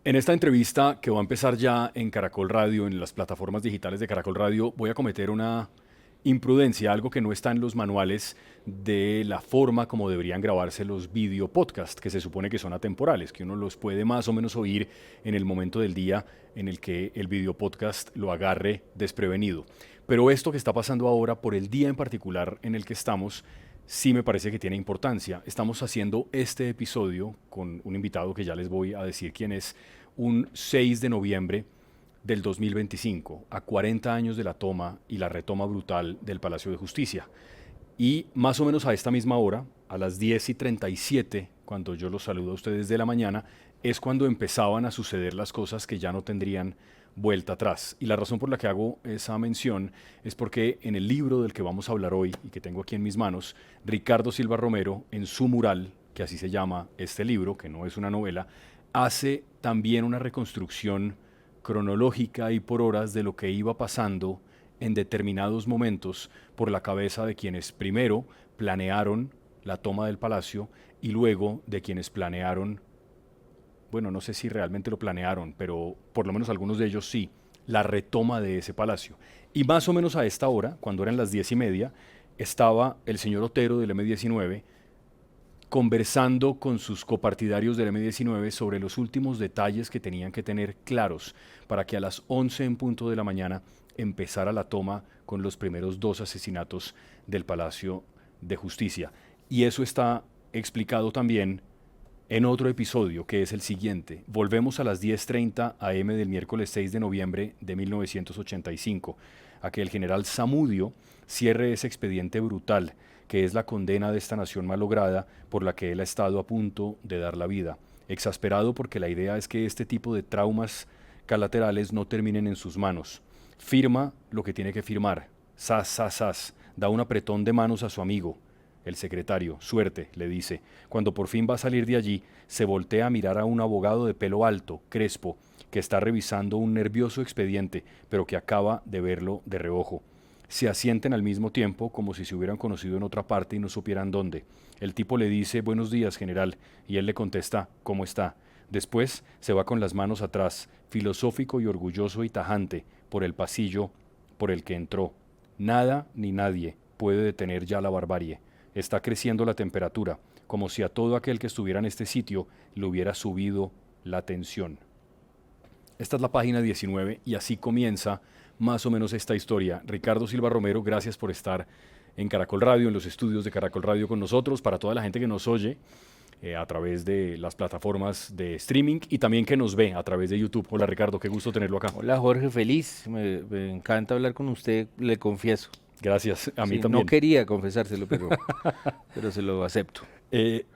En esta entrevista que va a empezar ya en Caracol Radio, en las plataformas digitales de Caracol Radio, voy a cometer una imprudencia, algo que no está en los manuales de la forma como deberían grabarse los video podcast, que se supone que son atemporales, que uno los puede más o menos oír en el momento del día en el que el video podcast lo agarre desprevenido. Pero esto que está pasando ahora, por el día en particular en el que estamos, sí me parece que tiene importancia. Estamos haciendo este episodio con un invitado que ya les voy a decir quién es, un 6 de noviembre del 2025, a 40 años de la toma y la retoma brutal del Palacio de Justicia. Y más o menos a esta misma hora, a las 10:37, cuando yo los saludo a ustedes de la mañana, es cuando empezaban a suceder las cosas que ya no tendrían vuelta atrás. Y la razón por la que hago esa mención es porque en el libro del que vamos a hablar hoy y que tengo aquí en mis manos, Ricardo Silva Romero, en su mural, que así se llama este libro, que no es una novela, hace también una reconstrucción cronológica y por horas de lo que iba pasando en determinados momentos por la cabeza de quienes primero planearon la toma del palacio y luego de quienes planearon, bueno, no sé si realmente lo planearon, pero por lo menos algunos de ellos sí, la retoma de ese palacio. Y más o menos a esta hora, cuando eran las 10:30, estaba el señor Otero del M19 conversando con sus copartidarios del M19 sobre los últimos detalles que tenían que tener claros para que a las 11 en punto de la mañana empezara la toma con los primeros dos asesinatos del Palacio de Justicia. Y eso está explicado también en otro episodio, que es el siguiente. Volvemos a las 10:30 am del miércoles 6 de noviembre de 1985, a que el general Zamudio cierre ese expediente brutal, que es la condena de esta nación malograda por la que él ha estado a punto de dar la vida. Exasperado porque la idea es que este tipo de traumas colaterales no terminen en sus manos. Firma lo que tiene que firmar. Sas, sas, sas. Da un apretón de manos a su amigo. El secretario, suerte, le dice. Cuando por fin va a salir de allí, se voltea a mirar a un abogado de pelo alto, crespo, que está revisando un nervioso expediente, pero que acaba de verlo de reojo. Se asienten al mismo tiempo como si se hubieran conocido en otra parte y no supieran dónde. El tipo le dice, buenos días, general, y él le contesta, ¿cómo está? Después se va con las manos atrás, filosófico y orgulloso y tajante, por el pasillo por el que entró. Nada ni nadie puede detener ya la barbarie. Está creciendo la temperatura, como si a todo aquel que estuviera en este sitio le hubiera subido la tensión. Esta es la página 19 y así comienza más o menos esta historia. Ricardo Silva Romero, gracias por estar en Caracol Radio, en los estudios de Caracol Radio con nosotros, para toda la gente que nos oye a través de las plataformas de streaming y también que nos ve a través de YouTube. Hola Ricardo, qué gusto tenerlo acá. Hola Jorge, feliz. Me encanta hablar con usted, le confieso. Gracias, a mí Sí, no también. quería confesárselo, pero se lo acepto.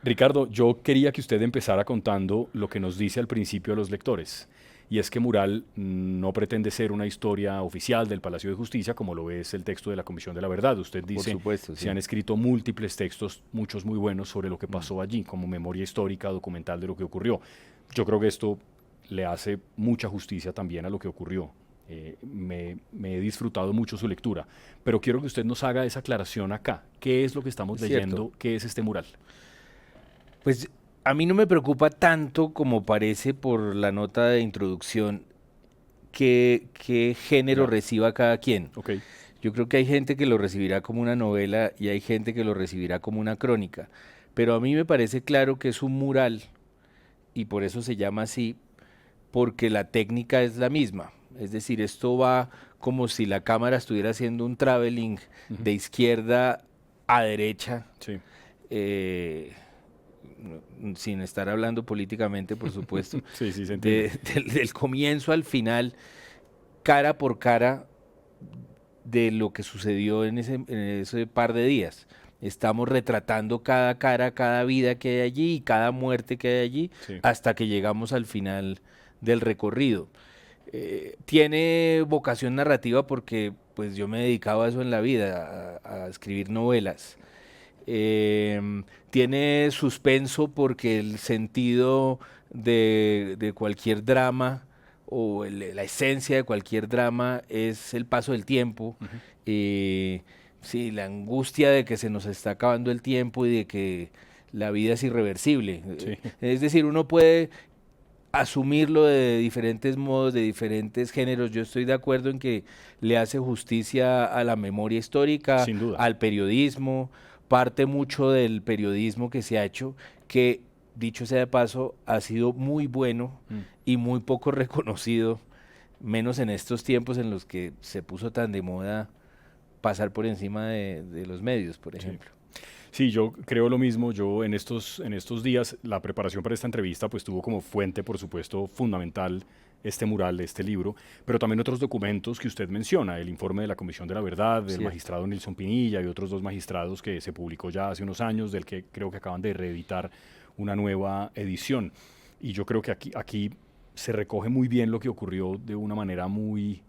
Ricardo, yo quería que usted empezara contando lo que nos dice al principio a los lectores. Y es que Mural no pretende ser una historia oficial del Palacio de Justicia, como lo es el texto de la Comisión de la Verdad. Usted Por dice, supuesto, se sí. han escrito múltiples textos, muchos muy buenos, sobre lo que Mm. pasó allí, como memoria histórica, documental de lo que ocurrió. Yo creo que esto le hace mucha justicia también a lo que ocurrió. Me he disfrutado mucho su lectura, pero quiero que usted nos haga esa aclaración acá. ¿Qué es lo que estamos Es cierto. leyendo? ¿Qué es este mural? Pues a mí no me preocupa tanto como parece por la nota de introducción qué género Ya, reciba cada quien. ok. Yo creo que hay gente que lo recibirá como una novela y hay gente que lo recibirá como una crónica. Pero a mí me parece claro que es un mural y por eso se llama así, porque la técnica es la misma. Es decir, esto va como si la cámara estuviera haciendo un traveling Ujú. de izquierda a derecha, Sí, eh, sin estar hablando políticamente, por supuesto, sí, sí, se entiende. del comienzo al final, cara por cara de lo que sucedió en ese par de días. Estamos retratando cada cara, cada vida que hay allí y cada muerte que hay allí Sí, hasta que llegamos al final del recorrido. Tiene vocación narrativa porque pues yo me he dedicado a eso en la vida, a escribir novelas. Tiene suspenso porque el sentido de cualquier drama o la esencia de cualquier drama es el paso del tiempo. ujú, Sí, la angustia de que se nos está acabando el tiempo y de que la vida es irreversible. sí, Es decir, uno puede asumirlo de diferentes modos, de diferentes géneros. Yo estoy de acuerdo en que le hace justicia a la memoria histórica, Sin duda. al periodismo, parte mucho del periodismo que se ha hecho, que dicho sea de paso, ha sido muy bueno y muy poco reconocido, menos en estos tiempos en los que se puso tan de moda pasar por encima de los medios, por ejemplo. Sí, yo creo lo mismo. Yo en estos días, la preparación para esta entrevista, pues tuvo como fuente, por supuesto, fundamental este mural, este libro, pero también otros documentos que usted menciona, el informe de la Comisión de la Verdad, del Sí. magistrado Nilson Pinilla y otros dos magistrados que se publicó ya hace unos años, del que creo que acaban de reeditar una nueva edición. Y yo creo que aquí se recoge muy bien lo que ocurrió de una manera muy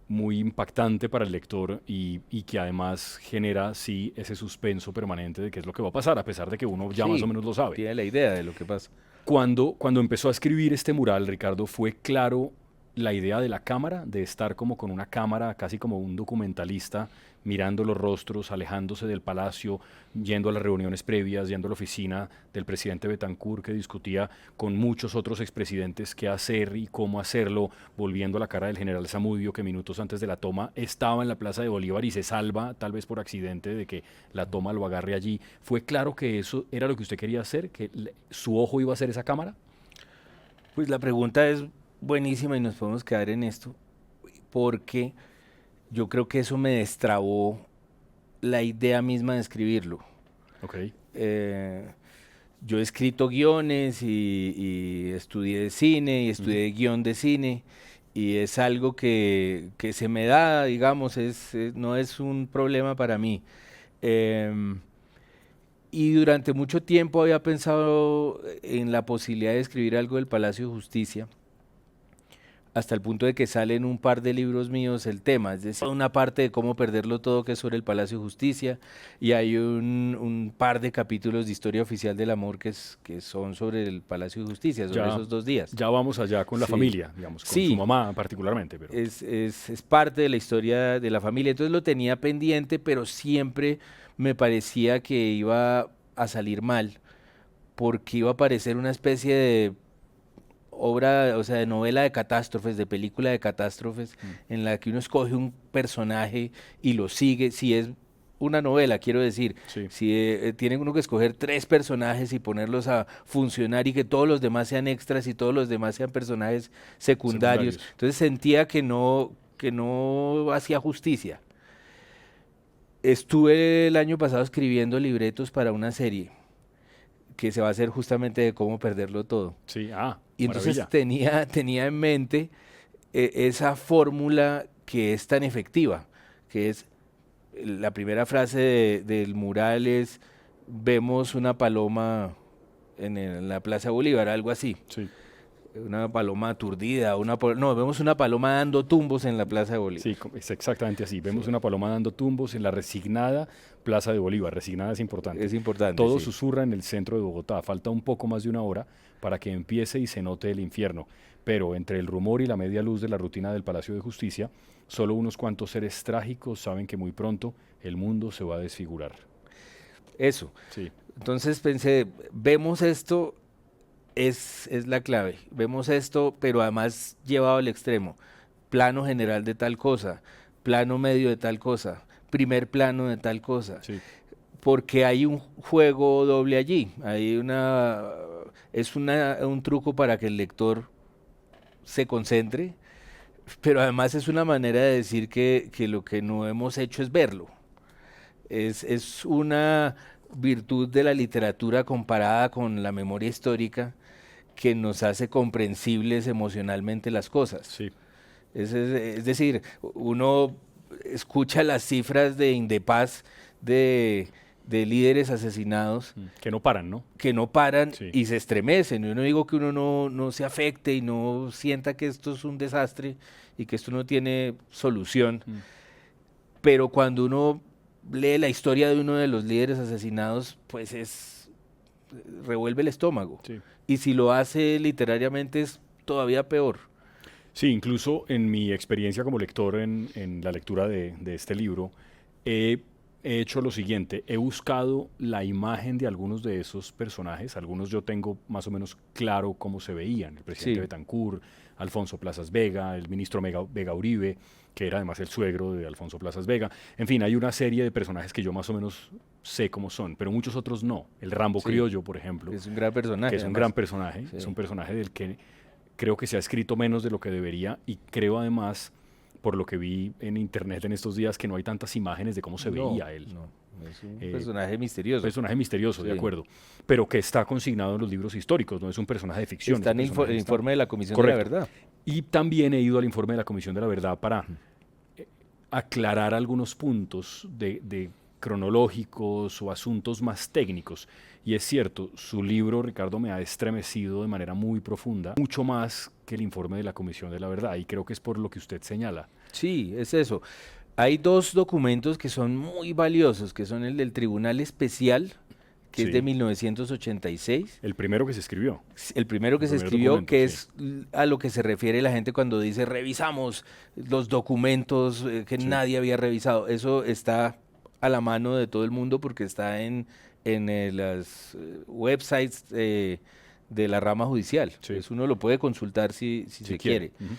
impactante para el lector y que además genera, sí, ese suspenso permanente de qué es lo que va a pasar, a pesar de que uno ya más o menos lo sabe. Tiene la idea de lo que pasa. Cuando empezó a escribir este mural, Ricardo, fue claro la idea de la cámara, de estar como con una cámara, casi como un documentalista, mirando los rostros, alejándose del palacio, yendo a las reuniones previas, yendo a la oficina del presidente Betancourt, que discutía con muchos otros expresidentes qué hacer y cómo hacerlo, volviendo a la cara del general Zamudio, que minutos antes de la toma estaba en la Plaza de Bolívar y se salva, tal vez por accidente, de que la toma lo agarre allí. ¿Fue claro que eso era lo que usted quería hacer, que su ojo iba a ser esa cámara? Pues la pregunta es buenísima y nos podemos quedar en esto, porque yo creo que eso me destrabó la idea misma de escribirlo. Ok. Yo he escrito guiones y estudié cine y estudié guión de cine y es algo que se me da, digamos, no es un problema para mí. Y durante mucho tiempo había pensado en la posibilidad de escribir algo del Palacio de Justicia, hasta el punto de que sale en un par de libros míos el tema, es decir, una parte de cómo perderlo todo que es sobre el Palacio de Justicia, y hay un par de capítulos de Historia Oficial del Amor que son sobre el Palacio de Justicia, sobre esos 2 días. Ya vamos allá con la Sí. familia, digamos, con Sí. su mamá particularmente. Pero Es parte de la historia de la familia, entonces lo tenía pendiente, pero siempre me parecía que iba a salir mal, porque iba a parecer una especie de obra, o sea, de novela de catástrofes, de película de catástrofes, en la que uno escoge un personaje y lo sigue, si es una novela, quiero decir, sí. si tiene uno que escoger 3 personajes y ponerlos a funcionar y que todos los demás sean extras y todos los demás sean personajes secundarios. Entonces sentía que no hacía justicia. Estuve el año pasado escribiendo libretos para una serie que se va a hacer justamente de cómo perderlo todo. Sí, Y entonces maravilla. tenía en mente esa fórmula que es tan efectiva, que es la primera frase del mural es: vemos una paloma en la Plaza Bolívar, algo así. Sí. Una paloma aturdida, no, vemos una paloma dando tumbos en la Plaza de Bolívar. Sí, es exactamente así. Vemos Sí. una paloma dando tumbos en la resignada Plaza de Bolívar. Resignada es importante. Es importante. Todo sí. susurra en el centro de Bogotá. Falta un poco más de una hora para que empiece y se note el infierno. Pero entre el rumor y la media luz de la rutina del Palacio de Justicia, solo unos cuantos seres trágicos saben que muy pronto el mundo se va a desfigurar. Eso. Sí. Entonces pensé, vemos esto, es la clave. Vemos esto, pero además llevado al extremo. Plano general de tal cosa, plano medio de tal cosa, primer plano de tal cosa. Sí. Porque hay un juego doble allí. Es un truco para que el lector se concentre, pero además es una manera de decir que lo que no hemos hecho es verlo. Es una virtud de la literatura comparada con la memoria histórica que nos hace comprensibles emocionalmente las cosas. Sí. Es decir, uno escucha las cifras de Indepaz de líderes asesinados Que no paran, ¿no? que no paran Sí. y se estremecen. Yo no digo que uno no se afecte y no sienta que esto es un desastre y que esto no tiene solución, pero cuando uno lee la historia de uno de los líderes asesinados, pues revuelve el estómago. Sí. Y si lo hace literariamente es todavía peor. Sí, incluso en mi experiencia como lector en la lectura de este libro, he he hecho lo siguiente, he buscado la imagen de algunos de esos personajes, algunos yo tengo más o menos claro cómo se veían, el presidente Sí. Betancur, Alfonso Plazas Vega, el ministro Vega Uribe, que era además el suegro de Alfonso Plazas Vega, en fin, hay una serie de personajes que yo más o menos sé cómo son, pero muchos otros no, el Rambo Sí. criollo, por ejemplo, Es un gran personaje. que es un además. gran personaje, Sí. es un personaje del que creo que se ha escrito menos de lo que debería y creo además, por lo que vi en internet en estos días, que no hay tantas imágenes de cómo se No, veía él. no, es un Eh, personaje misterioso. Personaje misterioso, de Sí. acuerdo, pero que está consignado en los libros históricos, no es un personaje de ficción. Está ese en el personaje está- informe de la Comisión de Correcto. la Verdad. Y también he ido al informe de la Comisión de la Verdad para aclarar algunos puntos de cronológicos o asuntos más técnicos. Y es cierto, su libro, Ricardo, me ha estremecido de manera muy profunda, mucho más que el informe de la Comisión de la Verdad, y creo que es por lo que usted señala. Sí, es eso. Hay dos documentos que son muy valiosos, que son el del Tribunal Especial, que es de Sí. 1986. El primero que se escribió. El primero que El se primer escribió, documento, que sí. es a lo que se refiere la gente cuando dice revisamos los documentos que Sí. nadie había revisado. Eso está a la mano de todo el mundo porque está en las websites de la rama judicial. Sí. Entonces uno lo puede consultar si Si se quiere. Ujú.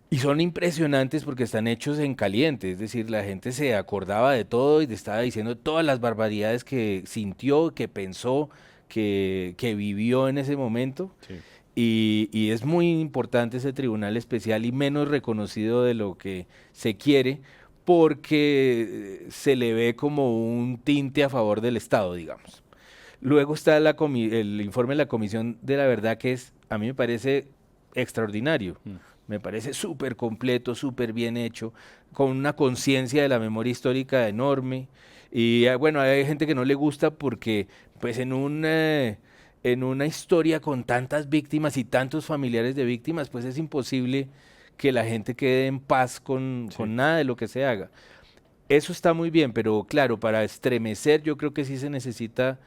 Y son impresionantes porque están hechos en caliente, es decir, la gente se acordaba de todo y te estaba diciendo todas las barbaridades que sintió, que pensó, que vivió en ese momento. Sí. Y es muy importante ese tribunal especial y menos reconocido de lo que se quiere porque se le ve como un tinte a favor del Estado, digamos. Luego está el informe de la Comisión de la Verdad, que a mí me parece extraordinario. Mm. Me parece súper completo, súper bien hecho, con una conciencia de la memoria histórica enorme. Y bueno, hay gente que no le gusta porque pues en una historia con tantas víctimas y tantos familiares de víctimas, pues es imposible que la gente quede en paz con Sí. nada de lo que se haga. Eso está muy bien, pero claro, para estremecer yo creo que sí se necesita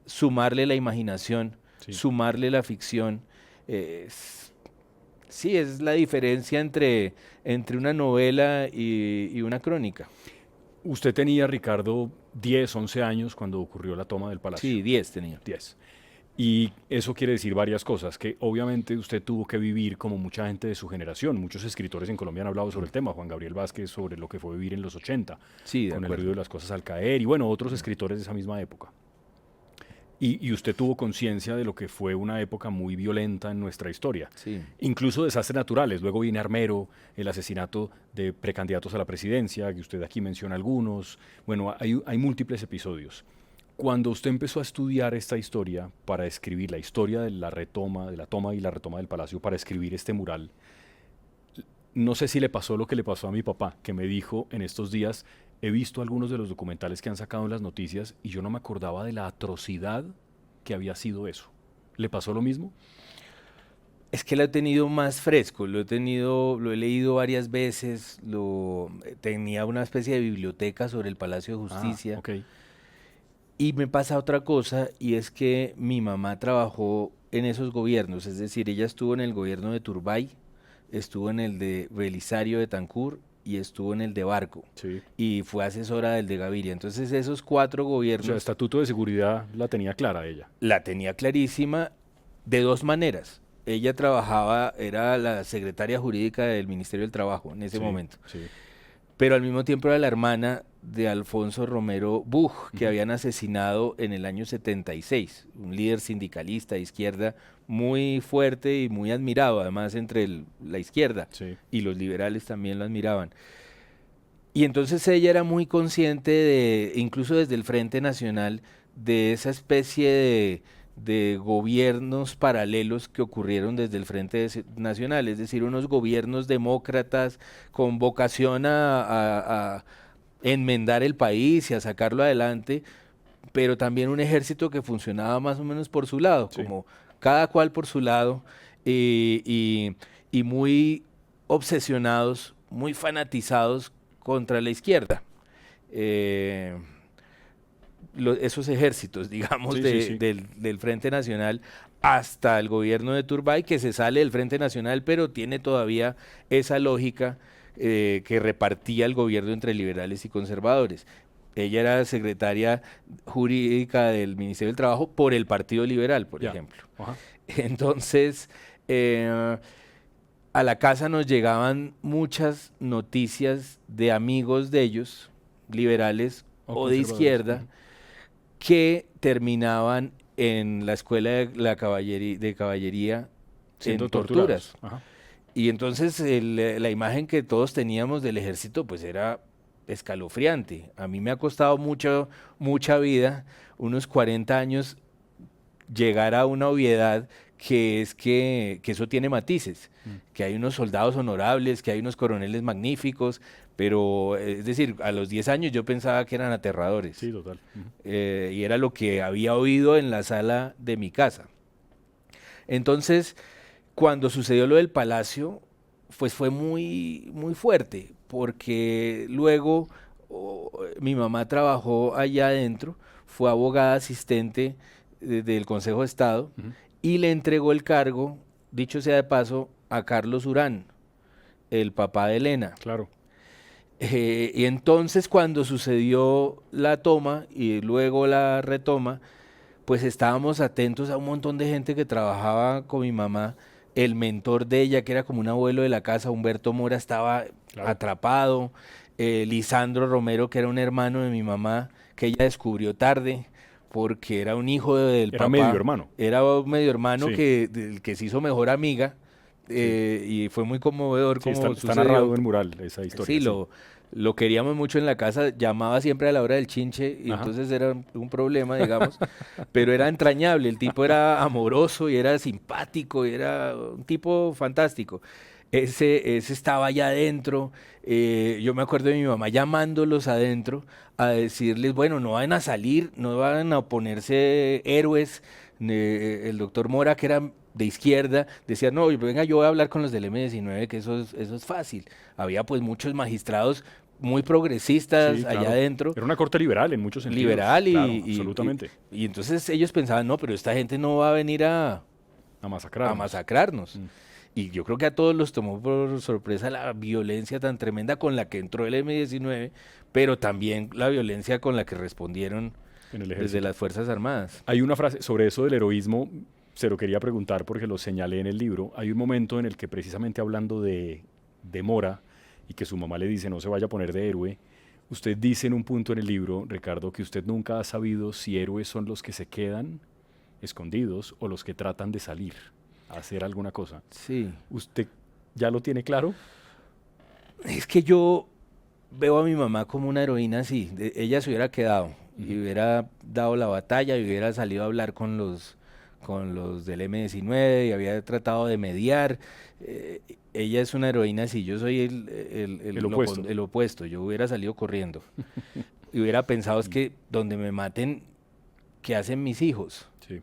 sumarle la imaginación, Sí. sumarle la ficción. Sí, es la diferencia entre una novela y una crónica. Usted tenía, Ricardo, 10, 11 años cuando ocurrió la toma del Palacio. Sí, 10 tenía. 10. Y eso quiere decir varias cosas, que obviamente usted tuvo que vivir como mucha gente de su generación. Muchos escritores en Colombia han hablado sobre el tema, Juan Gabriel Vázquez sobre lo que fue vivir en los 80, Sí, de con el acuerdo. ruido de las cosas al caer, y bueno, otros escritores de esa misma época. Y usted tuvo conciencia de lo que fue una época muy violenta en nuestra historia. Sí. Incluso desastres naturales. Luego viene Armero, el asesinato de precandidatos a la presidencia, que usted aquí menciona algunos. Bueno, hay múltiples episodios. Cuando usted empezó a estudiar esta historia para escribir la historia de la toma y la retoma del palacio, para escribir este mural, no sé si le pasó lo que le pasó a mi papá, que me dijo en estos días, he visto algunos de los documentales que han sacado en las noticias y yo no me acordaba de la atrocidad que había sido eso. ¿Le pasó lo mismo? Es que lo he tenido más fresco, lo he leído varias veces, tenía una especie de biblioteca sobre el Palacio de Justicia. Ok. Y me pasa otra cosa, y es que mi mamá trabajó en esos gobiernos, es decir, ella estuvo en el gobierno de Turbay, estuvo en el de Belisario de Betancur y estuvo en el de Barco, Sí. y fue asesora del de Gaviria. Entonces esos 4 O gobiernos sea, estatuto de seguridad la tenía clara ella. la tenía clarísima de dos maneras. Ella trabajaba, era la secretaria jurídica del Ministerio del Trabajo en ese Sí, momento, Sí. pero al mismo tiempo era la hermana de Alfonso Romero Buj, que habían asesinado en el año 76, un líder sindicalista de izquierda muy fuerte y muy admirado, además entre la izquierda, Sí. y los liberales también lo admiraban. Y entonces ella era muy consciente de, incluso desde el Frente Nacional, de esa especie de gobiernos paralelos que ocurrieron desde el Frente Nacional, es decir, unos gobiernos demócratas con vocación a enmendar el país y a sacarlo adelante, pero también un ejército que funcionaba más o menos por su lado, Sí. como cada cual por su lado, y muy obsesionados, muy fanatizados contra la izquierda. Esos ejércitos, digamos, Sí, de- sí, sí. Del Frente Nacional hasta el gobierno de Turbay, que se sale del Frente Nacional, pero tiene todavía esa lógica que repartía el gobierno entre liberales y conservadores. Ella era secretaria jurídica del Ministerio del Trabajo por el Partido Liberal, por Ya. ejemplo. Ajá. Entonces, eh, a la casa nos llegaban muchas noticias de amigos de ellos, liberales O o de conservadores. izquierda, Ujú. que terminaban en la escuela de de caballería Siendo en torturados. torturas. Ajá. Y entonces la imagen que todos teníamos del ejército pues era escalofriante. A mí me ha costado mucha vida, unos 40 años, llegar a una obviedad que es que eso tiene matices, Mm. que hay unos soldados honorables, que hay unos coroneles magníficos, pero es decir, a los 10 años yo pensaba que eran aterradores, Sí, total. Ujú. y era lo que había oído en la sala de mi casa. Entonces, cuando sucedió lo del palacio, pues fue muy fuerte, porque luego mi mamá trabajó allá adentro, fue abogada asistente del Consejo de Estado Ujú. y le entregó el cargo, dicho sea de paso, a Carlos Urán, el papá de Elena. Claro. Y entonces cuando sucedió la toma y luego la retoma, pues estábamos atentos a un montón de gente que trabajaba con mi mamá. El mentor de ella, que era como un abuelo de la casa, Humberto Mora, estaba Claro. atrapado. Lisandro Romero, que era un hermano de mi mamá, que ella descubrió tarde, porque era un hijo del Era medio papá, hermano. era un medio hermano Sí, del que se hizo mejor amiga, sí. y fue muy conmovedor Sí, está, como está narrado sucedió. en mural esa Sí, historia, sí. lo queríamos mucho en la casa, llamaba siempre a la hora del chinche y Ajá. entonces era un problema, digamos, pero era entrañable, el tipo era amoroso y era simpático y era un tipo fantástico. Ese estaba allá adentro, yo me acuerdo de mi mamá llamándolos adentro a decirles, bueno, no van a salir, no van a ponerse héroes. El doctor Mora, que era de izquierda, decía, no, venga, yo voy a hablar con los del M19, que eso es fácil. Había pues muchos magistrados muy progresistas Sí, allá claro. adentro, Era una corte liberal en muchos sentidos. liberal, Claro, absolutamente. y entonces ellos pensaban, no, pero esta gente no va a venir A a masacrarnos. masacrarnos. Mm. Y yo creo que a todos los tomó por sorpresa la violencia tan tremenda con la que entró el M19, pero también la violencia con la que respondieron En el desde ejército. las Fuerzas Armadas. Hay una frase sobre eso del heroísmo, se lo quería preguntar porque lo señalé en el libro. Hay un momento en el que precisamente hablando de Mora y que su mamá le dice no se vaya a poner de héroe, usted dice en un punto en el libro, Ricardo, que usted nunca ha sabido si héroes son los que se quedan escondidos o los que tratan de salir a hacer alguna cosa. Sí. ¿Usted ya lo tiene claro? Es que yo veo a mi mamá como una heroína así. Ella se hubiera quedado y Ujú. hubiera dado la batalla y hubiera salido a hablar con los del M19 y había tratado de mediar. Ella es una heroína así. Yo soy El opuesto. el opuesto. Yo hubiera salido corriendo y hubiera pensado es que donde me maten, ¿qué hacen mis hijos? Sí.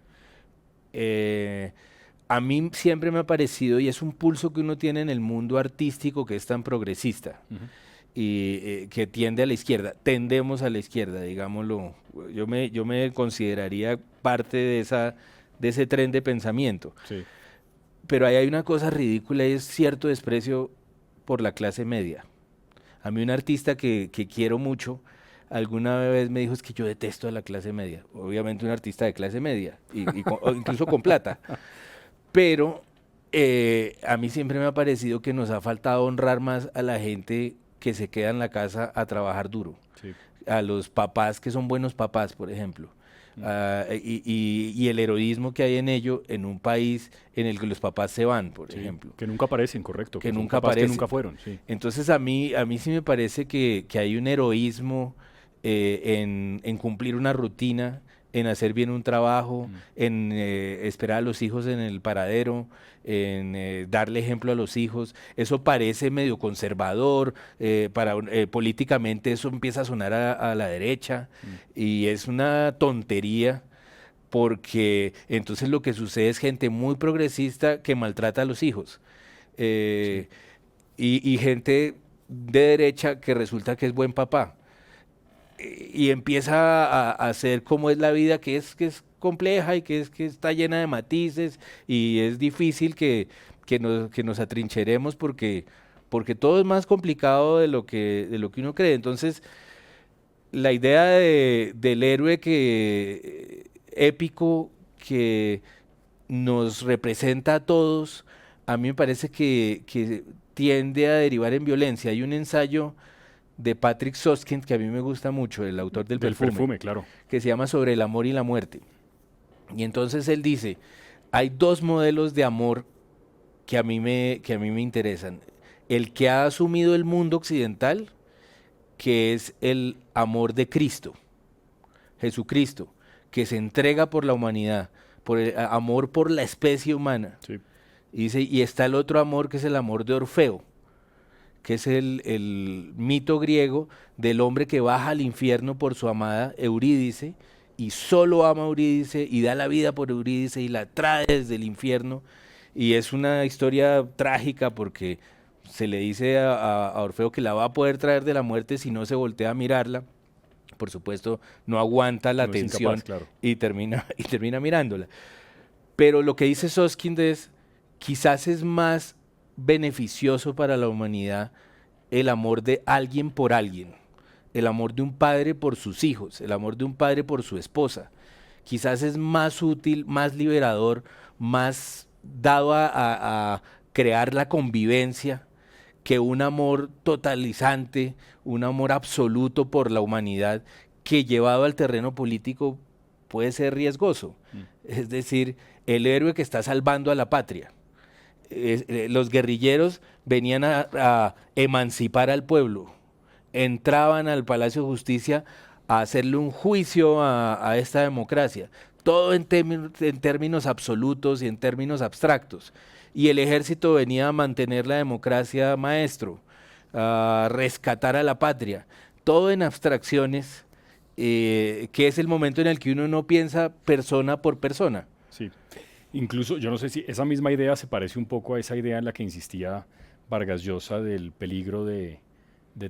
Eh, a mí siempre me ha parecido, y es un pulso que uno tiene en el mundo artístico que es tan progresista Ujú. y que tiende a la izquierda, tendemos a la izquierda, digámoslo. Yo me consideraría parte de ese tren de pensamiento. Sí. Pero ahí hay una cosa ridícula y es cierto desprecio por la clase media. A mí un artista que quiero mucho, alguna vez me dijo es que yo detesto a la clase media. Obviamente un artista de clase media, o incluso con plata. Pero a mí siempre me ha parecido que nos ha faltado honrar más a la gente que se queda en la casa a trabajar duro. Sí. A los papás que son buenos papás, por ejemplo. Y el heroísmo que hay en ello en un país en el que los papás se van, por Sí, ejemplo. que nunca aparecen, correcto. Que Que son nunca papás que aparecen. nunca fueron, sí. Entonces a mí sí me parece que hay un heroísmo en cumplir una rutina, en hacer bien un trabajo, Mm. en esperar a los hijos en el paradero, en darle ejemplo a los hijos. Eso parece medio conservador, políticamente eso empieza a sonar a la derecha y es una tontería porque entonces lo que sucede es gente muy progresista que maltrata a los hijos. Sí. Y gente de derecha que resulta que es buen papá. Y empieza a hacer cómo es la vida, que es compleja y que está llena de matices y es difícil que nos atrincheremos porque todo es más complicado de lo que uno cree. Entonces, la idea del héroe épico que nos representa a todos, a mí me parece que tiende a derivar en violencia. Hay un ensayo de Patrick Susskind que a mí me gusta mucho, el autor del Del perfume, perfume, claro. que se llama Sobre el amor y la muerte. Y entonces él dice, hay dos modelos de amor que a mí me interesan. El que ha asumido el mundo occidental, que es el amor de Cristo, Jesucristo, que se entrega por la humanidad, por el amor por la especie humana. Sí. Y dice, y está el otro amor que es el amor de Orfeo, que es el mito griego del hombre que baja al infierno por su amada Eurídice y solo ama a Eurídice y da la vida por Eurídice y la trae desde el infierno. Y es una historia trágica porque se le dice a Orfeo que la va a poder traer de la muerte si no se voltea a mirarla. Por supuesto, no aguanta la No es tensión incapaz, claro. y termina mirándola. Pero lo que dice Soskind es, quizás es más beneficioso para la humanidad el amor de alguien por alguien, el amor de un padre por sus hijos, el amor de un padre por su esposa. Quizás es más útil, más liberador, más dado a crear la convivencia que un amor totalizante, un amor absoluto por la humanidad que llevado al terreno político puede ser riesgoso. Es decir, el héroe que está salvando a la patria. Los guerrilleros venían a emancipar al pueblo, entraban al Palacio de Justicia a hacerle un juicio a esta democracia, todo en términos absolutos y en términos abstractos. Y el ejército venía a mantener la democracia maestro, a rescatar a la patria, todo en abstracciones, que es el momento en el que uno no piensa persona por persona. Sí. Incluso, yo no sé si esa misma idea se parece un poco a esa idea en la que insistía Vargas Llosa del peligro de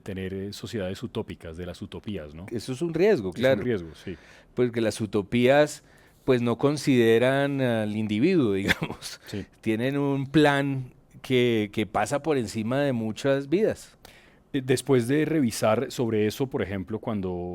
tener sociedades utópicas, de las utopías, ¿no? Eso es un riesgo, Es un claro. riesgo, sí. Porque las utopías pues no consideran al individuo, digamos. Sí. Tienen un plan que pasa por encima de muchas vidas. Después de revisar sobre eso, por ejemplo,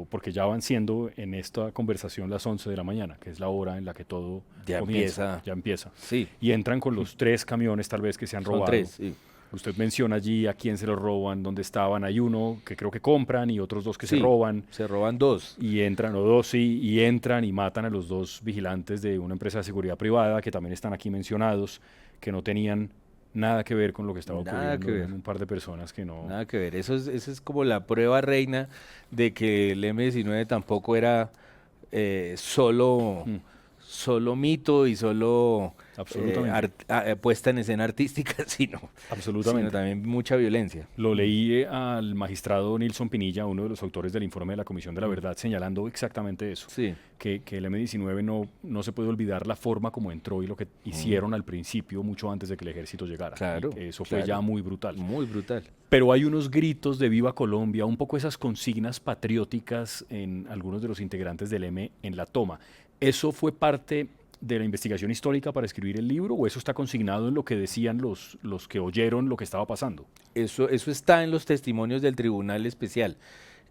porque ya van siendo en esta conversación las 11 de la mañana, que es la hora en la que todo Ya empieza. ya empieza. Sí, Y entran con los 3 camiones tal vez que se han son robado. 3. Sí. Usted menciona allí a quién se los roban, dónde estaban. Hay uno que creo que compran y otros 2 que se Sí, roban. se roban 2. Y entran, o 2 sí, y entran y matan a los 2 vigilantes de una empresa de seguridad privada que también están aquí mencionados, que no tenían nada que ver con lo que estaba Nada ocurriendo que ver. en un par de personas que no... Nada que ver. Eso es como la prueba reina de que el M-19 tampoco era Mm, solo mito y solo absolutamente, puesta en escena artística, sino absolutamente. también mucha violencia. Lo leí al magistrado Nilson Pinilla, uno de los autores del informe de la Comisión de la Verdad, señalando exactamente eso, Sí. que el M-19 no se puede olvidar la forma como entró y lo que hicieron al principio, mucho antes de que el ejército llegara. Claro, Y que eso fue claro. ya muy brutal. Muy brutal. Pero hay unos gritos de Viva Colombia, un poco esas consignas patrióticas en algunos de los integrantes del M en la toma. ¿Eso fue parte de la investigación histórica para escribir el libro o eso está consignado en lo que decían los que oyeron lo que estaba pasando? Eso está en los testimonios del Tribunal Especial.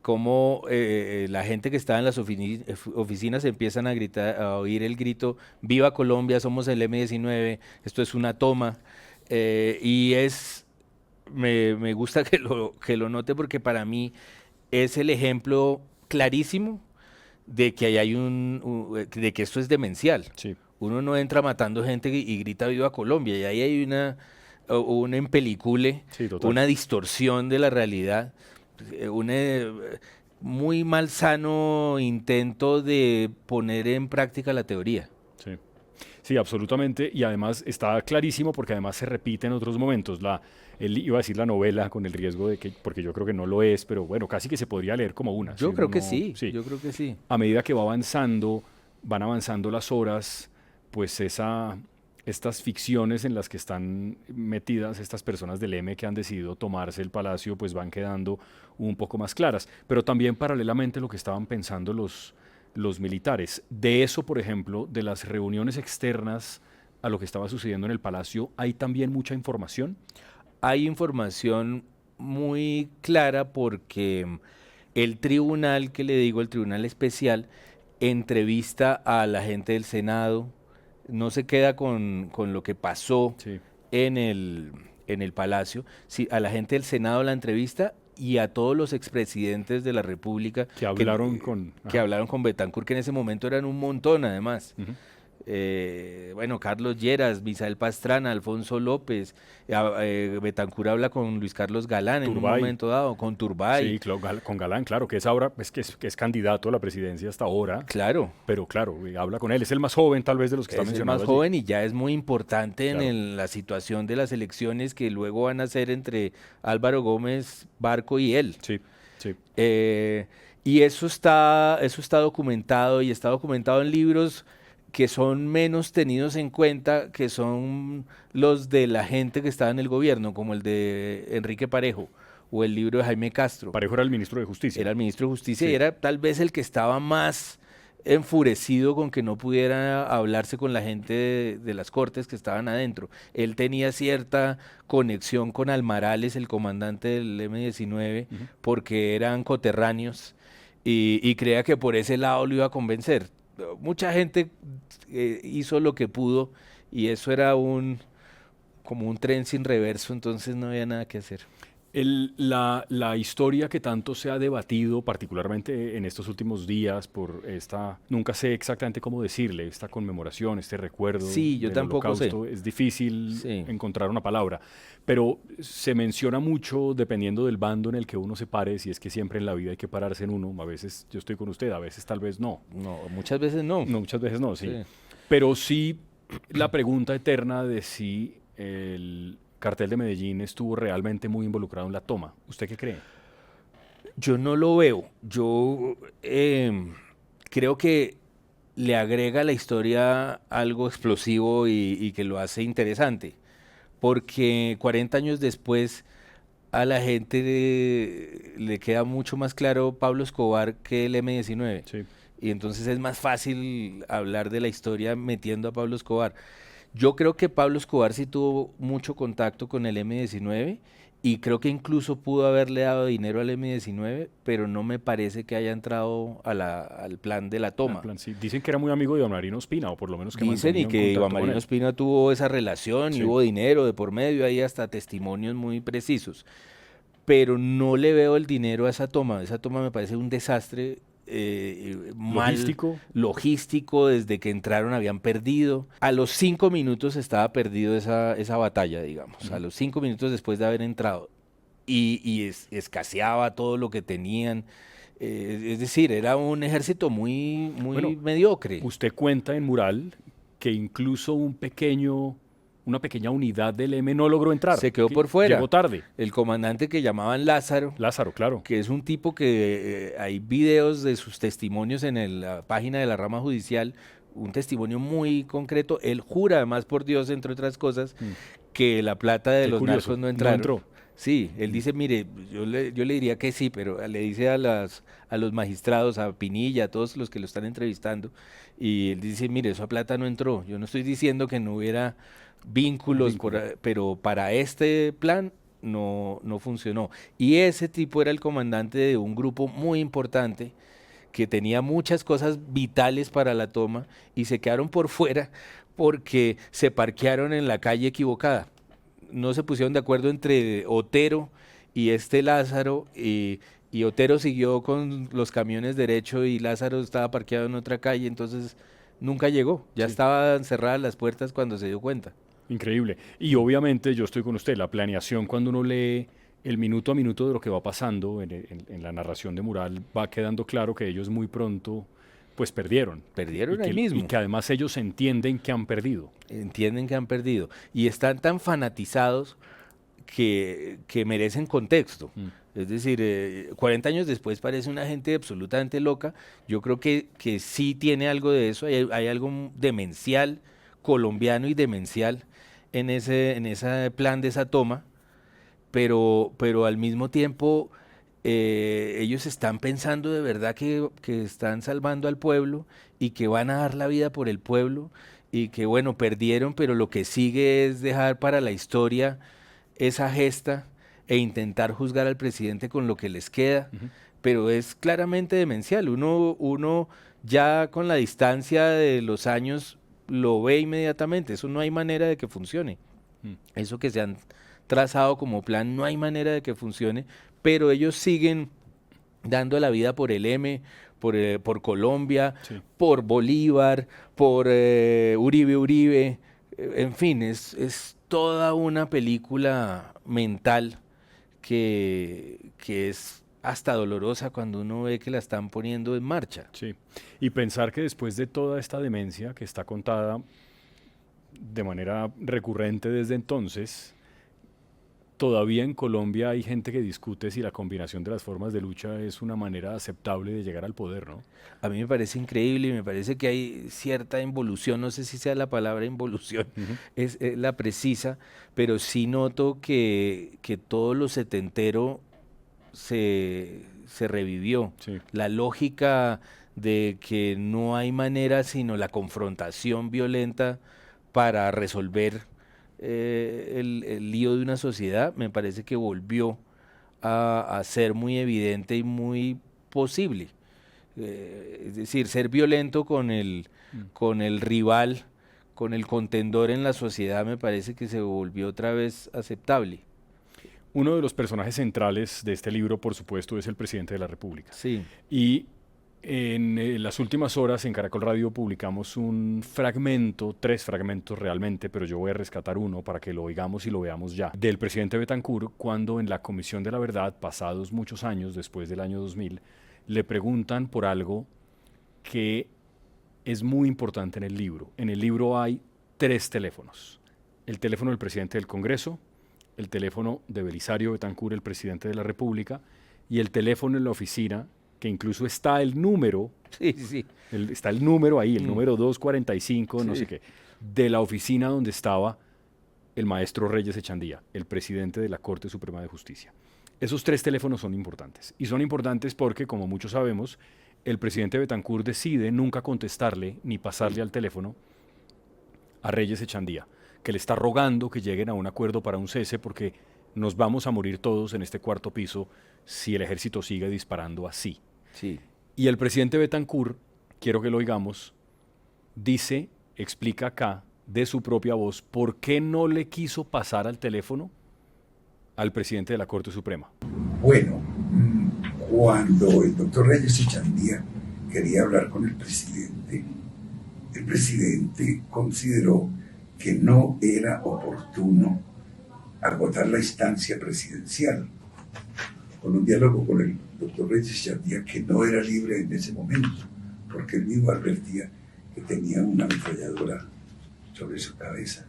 Cómo la gente que estaba en las oficinas empiezan a gritar, a oír el grito, ¡Viva Colombia, somos el M-19, esto es una toma! Y me gusta que lo note porque para mí es el ejemplo clarísimo de que de que esto es demencial. Sí, Uno no entra matando gente y grita ¡Viva Colombia! Y ahí hay un empelicule, sí, total. una distorsión de la realidad, un muy malsano intento de poner en práctica la teoría. Sí. Sí, absolutamente. Y además está clarísimo porque además se repite en otros momentos. Él iba a decir la novela con el riesgo de que, porque yo creo que no lo es, pero bueno, casi que se podría leer como una. Yo si creo uno que no- sí, sí. yo creo que sí. A medida que van avanzando las horas, pues estas ficciones en las que están metidas estas personas del M que han decidido tomarse el palacio, pues van quedando un poco más claras. Pero también paralelamente lo que estaban pensando los militares. De eso, por ejemplo, de las reuniones externas a lo que estaba sucediendo en el palacio, ¿hay también mucha información? Hay información muy clara porque El tribunal, que le digo, el tribunal especial, entrevista a la gente del Senado, no se queda con lo que pasó Sí. en el Palacio, sí, a la gente del Senado la entrevista y a todos los expresidentes de la República Que hablaron con... que Ajá. hablaron con Betancourt, que en ese momento eran un montón además. Ujú. Bueno, Carlos Lleras, Misael Pastrana, Alfonso López, Betancourt habla con Luis Carlos Galán en un Turbay. momento dado, con Turbay, Sí, con Galán, claro, que es ahora, que es candidato a la presidencia hasta ahora, claro. pero claro, habla con él. Es el más joven tal vez de los que está Es el mencionado más allí. joven y ya es muy importante Claro. la situación de las elecciones que luego van a ser entre Álvaro Gómez, Barco y él. Sí, sí. Eh, y eso está documentado y está documentado en libros que son menos tenidos en cuenta, que son los de la gente que estaba en el gobierno, como el de Enrique Parejo o el libro de Jaime Castro. Parejo era el ministro de Justicia. Era el ministro de Justicia y Sí. era tal vez el que estaba más enfurecido con que no pudiera hablarse con la gente de las cortes que estaban adentro. Él tenía cierta conexión con Almarales, el comandante del M-19, Ujú. porque eran coterráneos y creía que por ese lado lo iba a convencer. Mucha gente hizo lo que pudo y eso era como un tren sin reverso, entonces no había nada que hacer. La historia que tanto se ha debatido, particularmente en estos últimos días, por esta, nunca sé exactamente cómo decirle, esta conmemoración, este recuerdo Sí, yo del tampoco sé. Holocausto, es difícil Sí. encontrar una palabra, pero se menciona mucho dependiendo del bando en el que uno se pare, si es que siempre en la vida hay que pararse en uno, a veces yo estoy con usted, a veces tal vez no, No, muchas veces no. no, muchas veces no, sí, Sí. pero sí la pregunta eterna de si el cartel de Medellín estuvo realmente muy involucrado en la toma. ¿Usted qué cree? Yo no lo veo. Yo creo que le agrega a la historia algo explosivo y que lo hace interesante. Porque 40 años después a la gente le queda mucho más claro Pablo Escobar que el M-19. Sí. Y entonces es más fácil hablar de la historia metiendo a Pablo Escobar. Yo creo que Pablo Escobar sí tuvo mucho contacto con el M-19 y creo que incluso pudo haberle dado dinero al M-19, pero no me parece que haya entrado al plan de la toma. Plan, sí. Dicen que era muy amigo de Iván Marino Ospina, o por lo menos que Dicen y mantenía un que contacto Iván con Marino él. Ospina tuvo esa relación y Sí. hubo dinero de por medio, hay hasta testimonios muy precisos, pero no le veo el dinero a esa toma. Esa toma me parece un desastre mal Logístico. logístico, desde que entraron habían perdido. A los 5 minutos estaba perdido esa batalla, digamos, a los 5 minutos después de haber entrado. Y escaseaba todo lo que tenían. Es decir, era un ejército muy Bueno, mediocre. Usted cuenta en Mural que incluso una pequeña unidad del M no logró entrar. Se quedó que por fuera. Llegó tarde. El comandante que llamaban Lázaro, Lázaro, claro. que es un tipo que hay videos de sus testimonios en la página de la rama judicial, un testimonio muy concreto. Él jura, además por Dios, entre otras cosas, que la plata de Qué los curioso, narcos no no entraron. entró. Sí, él dice, mire, yo le diría que sí, pero le dice a los magistrados, a Pinilla, a todos los que lo están entrevistando, y él dice, mire, esa plata no entró. Yo no estoy diciendo que no hubiera vínculos, pero para este plan no funcionó. Y ese tipo era el comandante de un grupo muy importante que tenía muchas cosas vitales para la toma y se quedaron por fuera porque se parquearon en la calle equivocada. No se pusieron de acuerdo entre Otero y Lázaro y Otero siguió con los camiones derecho y Lázaro estaba parqueado en otra calle, entonces nunca llegó. Ya Sí. estaban cerradas las puertas cuando se dio cuenta. Increíble. Y obviamente yo estoy con usted, la planeación cuando uno lee el minuto a minuto de lo que va pasando en la narración de Mural, va quedando claro que ellos muy pronto pues perdieron. Perdieron y ahí mismo. Y que además ellos entienden que han perdido. Entienden que han perdido. Y están tan fanatizados que merecen contexto. Es decir, 40 años después parece una gente absolutamente loca. Yo creo que sí tiene algo de eso. Hay algo demencial, colombiano y demencial en ese plan de esa toma. Pero al mismo tiempo ellos están pensando de verdad que están salvando al pueblo y que van a dar la vida por el pueblo y que bueno, perdieron, pero lo que sigue es dejar para la historia esa gesta e intentar juzgar al presidente con lo que les queda. pero es claramente demencial. Uno ya con la distancia de los años lo ve inmediatamente. Eso no hay manera de que funcione. Mm. Eso que se han trazado como plan, no hay manera de que funcione, pero ellos siguen dando la vida por el M, por Colombia, Sí. por Bolívar, por Uribe, en fin, es toda una película mental que es hasta dolorosa cuando uno ve que la están poniendo en marcha. Sí. Y pensar que después de toda esta demencia que está contada de manera recurrente desde entonces, todavía en Colombia hay gente que discute si la combinación de las formas de lucha es una manera aceptable de llegar al poder, ¿no? A mí me parece increíble y me parece que hay cierta involución, no sé si sea la palabra involución, Ujú. es la precisa, pero sí noto que todo lo setentero se revivió. Sí. La lógica de que no hay manera sino la confrontación violenta para resolver el lío de una sociedad, me parece que volvió a ser muy evidente y muy posible. Es decir, ser violento Mm. con el rival, con el contendor en la sociedad, me parece que se volvió otra vez aceptable. Uno de los personajes centrales de este libro, por supuesto, es el presidente de la República. Sí, Y en las últimas horas en Caracol Radio publicamos un fragmento, 3 fragmentos realmente, pero yo voy a rescatar uno para que lo oigamos y lo veamos ya, del presidente Betancourt cuando en la Comisión de la Verdad, pasados muchos años después del año 2000, le preguntan por algo que es muy importante en el libro. En el libro hay 3 teléfonos. El teléfono del presidente del Congreso, el teléfono de Belisario Betancur, el presidente de la República, y el teléfono en la oficina, que incluso está el número, sí. está el número ahí, el Mm, número 245, no sé sí. qué, de la oficina donde estaba el maestro Reyes Echandía, el presidente de la Corte Suprema de Justicia. Esos 3 teléfonos son importantes. Y son importantes porque, como muchos sabemos, el presidente Betancur decide nunca contestarle ni pasarle al teléfono a Reyes Echandía, que le está rogando que lleguen a un acuerdo para un cese porque nos vamos a morir todos en este 4.º si el ejército sigue disparando así. Sí. Y el presidente Betancur, quiero que lo oigamos, dice, explica acá de su propia voz por qué no le quiso pasar al teléfono al presidente de la Corte Suprema. Bueno, cuando el doctor Reyes Echandía quería hablar con el presidente consideró que no era oportuno agotar la instancia presidencial con un diálogo con el doctor Reyes Echandía que no era libre en ese momento, porque él mismo advertía que tenía una ametralladora sobre su cabeza.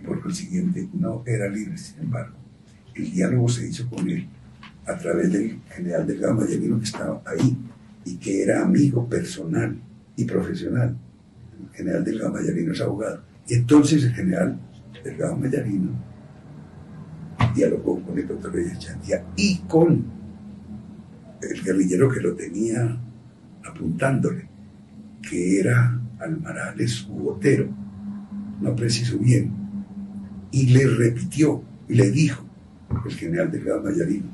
Por consiguiente, no era libre. Sin embargo, el diálogo se hizo con él a través del general Delgado Mayarino, que estaba ahí y que era amigo personal y profesional. El general Delgado Mayarino es abogado. Y entonces el general Delgado Mayarino dialogó con el doctor Reyes Echandía y con el guerrillero que lo tenía apuntándole, que era Almarales u Otero, no preciso bien, y le repitió y le dijo el general Delgado Mayarino: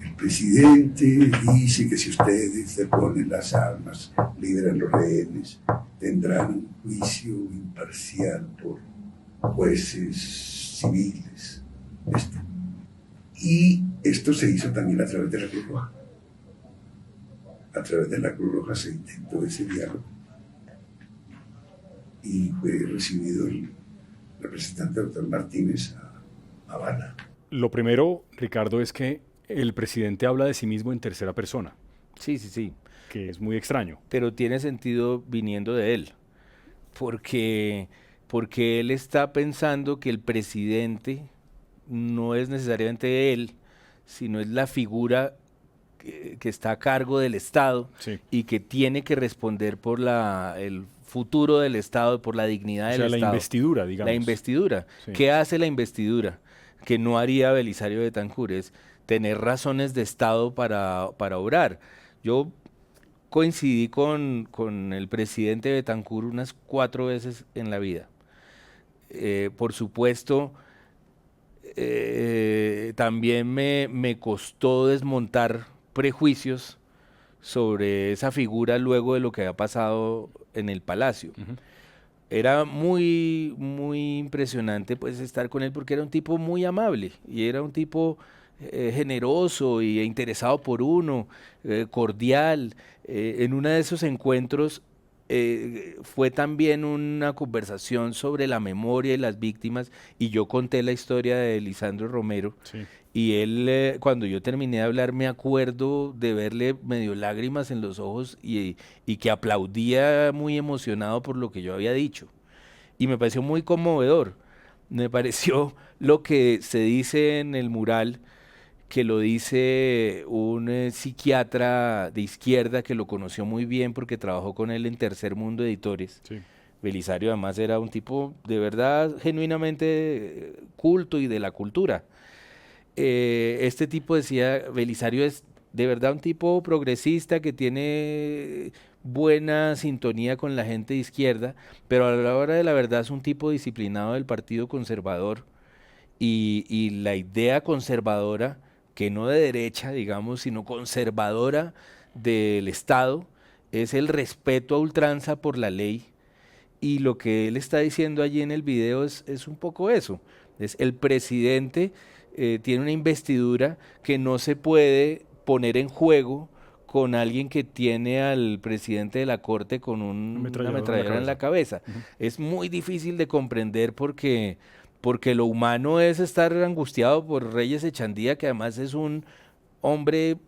el presidente dice que si ustedes deponen las armas, liberan los rehenes, tendrán un juicio imparcial por jueces civiles. Y esto se hizo también a través de la Cruz Roja. A través de la Cruz Roja se intentó ese diálogo y fue recibido el representante doctor Martínez a Habana. Lo primero, Ricardo, es que el presidente habla de sí mismo en tercera persona, Sí. que es muy extraño. Pero tiene sentido viniendo de él, porque, porque él está pensando que el presidente no es necesariamente él, sino es la figura que está a cargo del Estado Sí. y que tiene que responder por el futuro del Estado, por la dignidad O del sea, la Estado. investidura, digamos. La investidura. Sí. ¿Qué hace la investidura? Que no haría Belisario Betancur, es tener razones de Estado para obrar. Yo coincidí con el presidente Betancur unas 4 veces en la vida. Por supuesto, también me costó desmontar prejuicios sobre esa figura luego de lo que había pasado en el palacio. Era muy, muy impresionante pues estar con él porque era un tipo muy amable y era un tipo generoso e interesado por uno, cordial. En uno de esos encuentros fue también una conversación sobre la memoria y las víctimas y yo conté la historia de Lisandro Romero. Sí. Y él, cuando yo terminé de hablar, me acuerdo de verle medio lágrimas en los ojos y que aplaudía muy emocionado por lo que yo había dicho. Y me pareció muy conmovedor. Me pareció lo que se dice en el mural, que lo dice un psiquiatra de izquierda que lo conoció muy bien porque trabajó con él en Tercer Mundo Editores. Sí. Belisario además era un tipo de verdad genuinamente culto y de la cultura. Este tipo decía, Belisario es de verdad un tipo progresista que tiene buena sintonía con la gente de izquierda, pero a la hora de la verdad es un tipo disciplinado del Partido Conservador y la idea conservadora, que no de derecha, digamos, sino conservadora del Estado, es el respeto a ultranza por la ley. Y lo que él está diciendo allí en el video es un poco eso. Es el presidente tiene una investidura que no se puede poner en juego con alguien que tiene al presidente de la corte con una ametralladora en la cabeza. Es muy difícil de comprender porque lo humano es estar angustiado por Reyes Echandía, que además es un hombre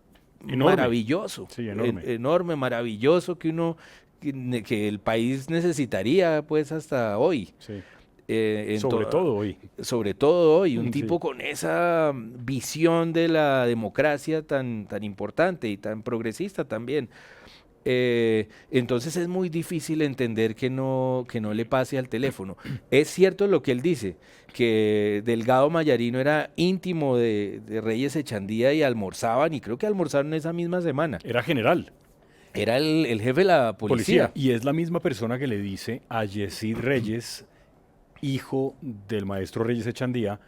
enorme. Maravilloso, Sí, enorme. enorme, maravilloso, que el país necesitaría pues hasta hoy. Sí. Sobre todo hoy, un sí. tipo con esa visión de la democracia tan importante y tan progresista también. Entonces es muy difícil entender que no le pase al teléfono. Es cierto lo que él dice, que Delgado Mayarino era íntimo de Reyes Echandía y almorzaban, y creo que almorzaron esa misma semana. Era general. Era el jefe de la policía. Y es la misma persona que le dice a Yesid Reyes, hijo del maestro Reyes Echandía,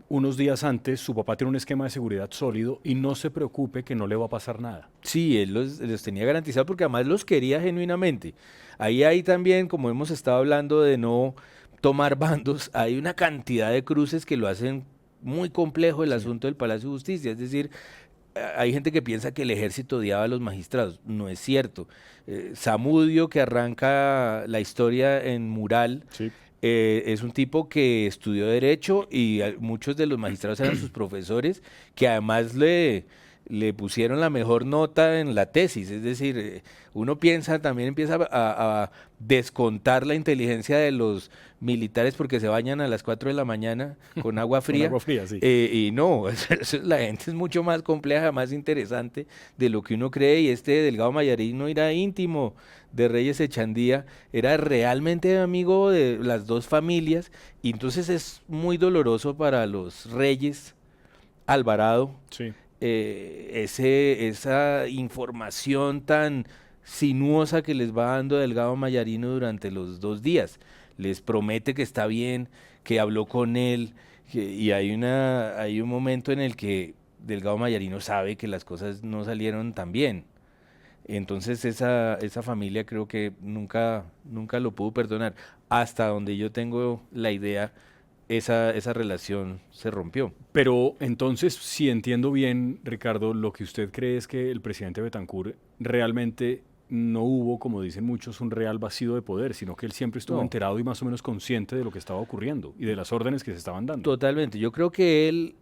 unos días antes, su papá tiene un esquema de seguridad sólido y no se preocupe que no le va a pasar nada. Sí, él los tenía garantizados porque además los quería genuinamente. Ahí hay también, como hemos estado hablando de no tomar bandos, hay una cantidad de cruces que lo hacen muy complejo el asunto del Palacio de Justicia. Es decir, hay gente que piensa que el ejército odiaba a los magistrados. No es cierto. Zamudio, que arranca la historia en mural, Sí. Es un tipo que estudió Derecho y muchos de los magistrados eran sus profesores, que además le pusieron la mejor nota en la tesis. Es decir, uno también empieza a descontar la inteligencia de los militares porque se bañan a las 4 de la mañana con agua fría. Con agua fría, sí. Y no, la gente es mucho más compleja, más interesante de lo que uno cree. Y este Delgado Mayarino era íntimo de Reyes Echandía, era realmente amigo de las dos familias, y entonces es muy doloroso para los Reyes Alvarado. Sí. Esa información tan sinuosa que les va dando Delgado Mayarino durante los 2 días. Les promete que está bien, que habló con él, y hay un momento en el que Delgado Mayarino sabe que las cosas no salieron tan bien. Entonces esa familia creo que nunca lo pudo perdonar. Hasta donde yo tengo la idea, esa relación se rompió. Pero entonces, si entiendo bien, Ricardo, lo que usted cree es que el presidente Betancur realmente no hubo, como dicen muchos, un real vacío de poder, sino que él siempre estuvo enterado y más o menos consciente de lo que estaba ocurriendo y de las órdenes que se estaban dando. Totalmente. Yo creo que él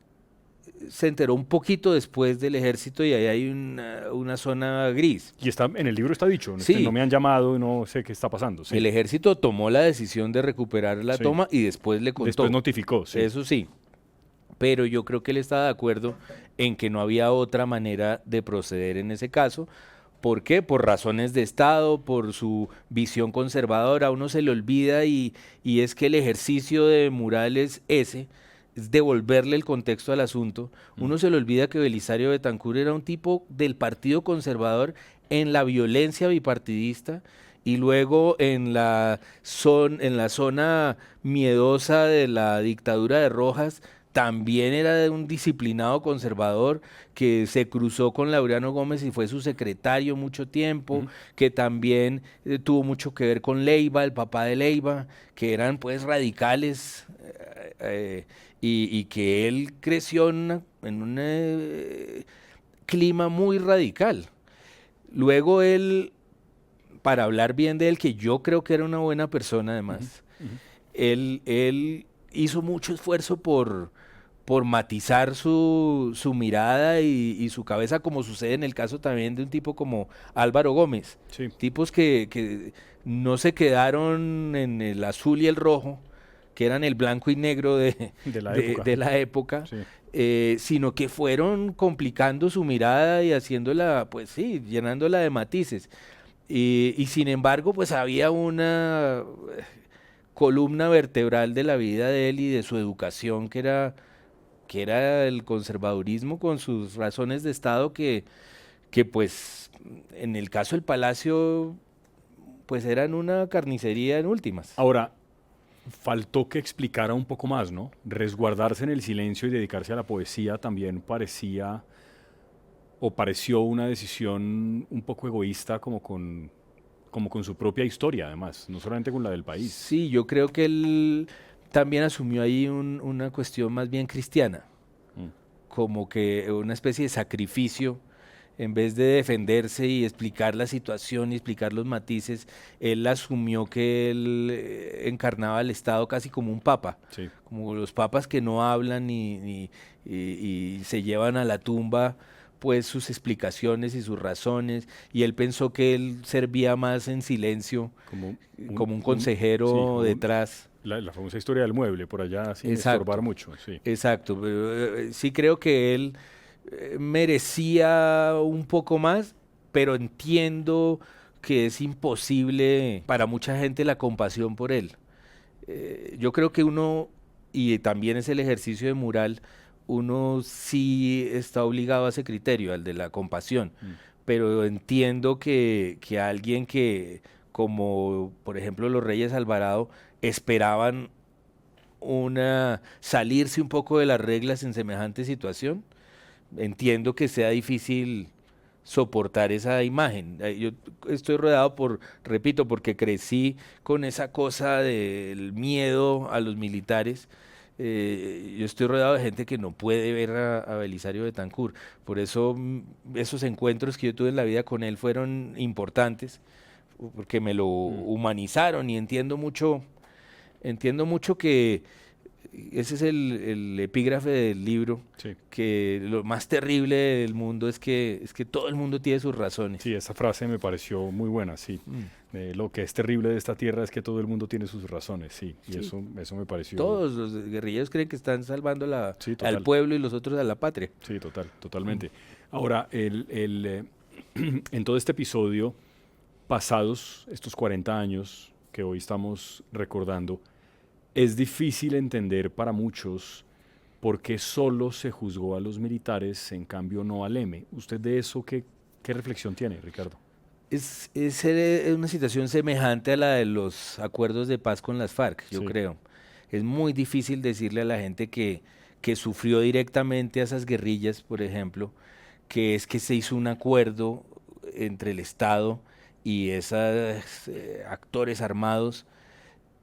se enteró un poquito después del ejército y ahí hay una zona gris. Y en el libro está dicho, Sí. No me han llamado, no sé qué está pasando. Sí. El ejército tomó la decisión de recuperar la toma y después le contó. Después notificó, sí. Eso sí. Pero yo creo que él estaba de acuerdo en que no había otra manera de proceder en ese caso. ¿Por qué? Por razones de Estado, por su visión conservadora. A uno se le olvida y es que el ejercicio de Morales es devolverle el contexto al asunto. Uno se le olvida que Belisario Betancur era un tipo del Partido Conservador en la violencia bipartidista y luego en la zona miedosa de la dictadura de Rojas también era un disciplinado conservador que se cruzó con Laureano Gómez y fue su secretario mucho tiempo, que también tuvo mucho que ver con Leiva, el papá de Leiva, que eran pues radicales, y que él creció en un clima muy radical. Luego él, para hablar bien de él, que yo creo que era una buena persona además, él hizo mucho esfuerzo por matizar su mirada y su cabeza, como sucede en el caso también de un tipo como Álvaro Gómez. Sí. Tipos que no se quedaron en el azul y el rojo, que eran el blanco y negro de la época, Sí. sino que fueron complicando su mirada y haciéndola, pues sí, llenándola de matices. Y sin embargo, pues había una columna vertebral de la vida de él y de su educación que era el conservadurismo con sus razones de Estado que pues en el caso del Palacio pues eran una carnicería en últimas. Ahora, faltó que explicara un poco más, ¿no? Resguardarse en el silencio y dedicarse a la poesía también parecía o pareció una decisión un poco egoísta como con su propia historia, además, no solamente con la del país. Sí, yo creo que él también asumió ahí una cuestión más bien cristiana, como que una especie de sacrificio. En vez de defenderse y explicar la situación y explicar los matices, él asumió que él encarnaba al Estado casi como un papa, Sí. como los papas que no hablan y se llevan a la tumba pues sus explicaciones y sus razones, y él pensó que él servía más en silencio, como un consejero detrás. La famosa historia del mueble, por allá sin Exacto. estorbar mucho. Sí. Exacto, pero, sí creo que él merecía un poco más, pero entiendo que es imposible para mucha gente la compasión por él. Yo creo que uno, y también es el ejercicio de Mural, uno sí está obligado a ese criterio, al de la compasión, pero entiendo que alguien que, como por ejemplo los Reyes Alvarado, esperaban salirse un poco de las reglas en semejante situación, entiendo que sea difícil soportar esa imagen. Yo estoy rodeado repito, porque crecí con esa cosa del miedo a los militares. Yo estoy rodeado de gente que no puede ver a Belisario Betancur. Por eso esos encuentros que yo tuve en la vida con él fueron importantes, porque me lo humanizaron, y entiendo mucho que ese es el epígrafe del libro, Sí. que lo más terrible del mundo es que todo el mundo tiene sus razones. Sí, esa frase me pareció muy buena, sí. Lo que es terrible de esta tierra es que todo el mundo tiene sus razones, sí. Y Sí. eso me pareció... Todos los guerrilleros creen que están salvando Sí, total. al pueblo y los otros a la patria. Sí, totalmente. Ahora, en todo este episodio, pasados estos 40 años que hoy estamos recordando, es difícil entender para muchos por qué solo se juzgó a los militares, en cambio no al M. ¿Usted de eso qué reflexión tiene, Ricardo? Es una situación semejante a la de los acuerdos de paz con las FARC, yo Sí. creo. Es muy difícil decirle a la gente que sufrió directamente a esas guerrillas, por ejemplo, que es que se hizo un acuerdo entre el Estado y esos actores armados,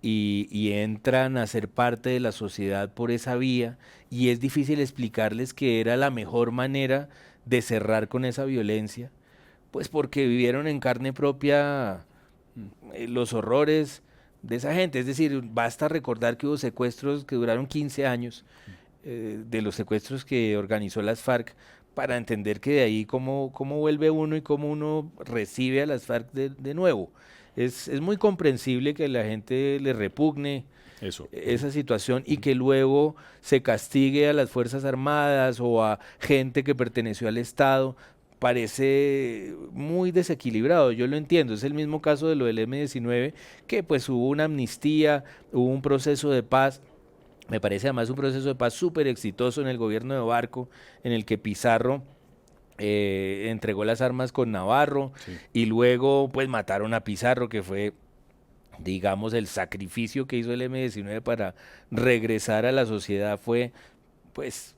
y entran a ser parte de la sociedad por esa vía, y es difícil explicarles que era la mejor manera de cerrar con esa violencia, pues porque vivieron en carne propia los horrores de esa gente. Es decir, basta recordar que hubo secuestros que duraron 15 años, de los secuestros que organizó las FARC, para entender que de ahí cómo vuelve uno y cómo uno recibe a las FARC de nuevo. Es muy comprensible que la gente le repugne esa situación, y que luego se castigue a las Fuerzas Armadas o a gente que perteneció al Estado. Parece muy desequilibrado, yo lo entiendo. Es el mismo caso de lo del M-19, que pues hubo una amnistía, hubo un proceso de paz. Me parece además un proceso de paz súper exitoso en el gobierno de Barco, en el que Pizarro entregó las armas con Navarro, Sí. y luego pues mataron a Pizarro, que fue, digamos, el sacrificio que hizo el M-19 para regresar a la sociedad, fue pues,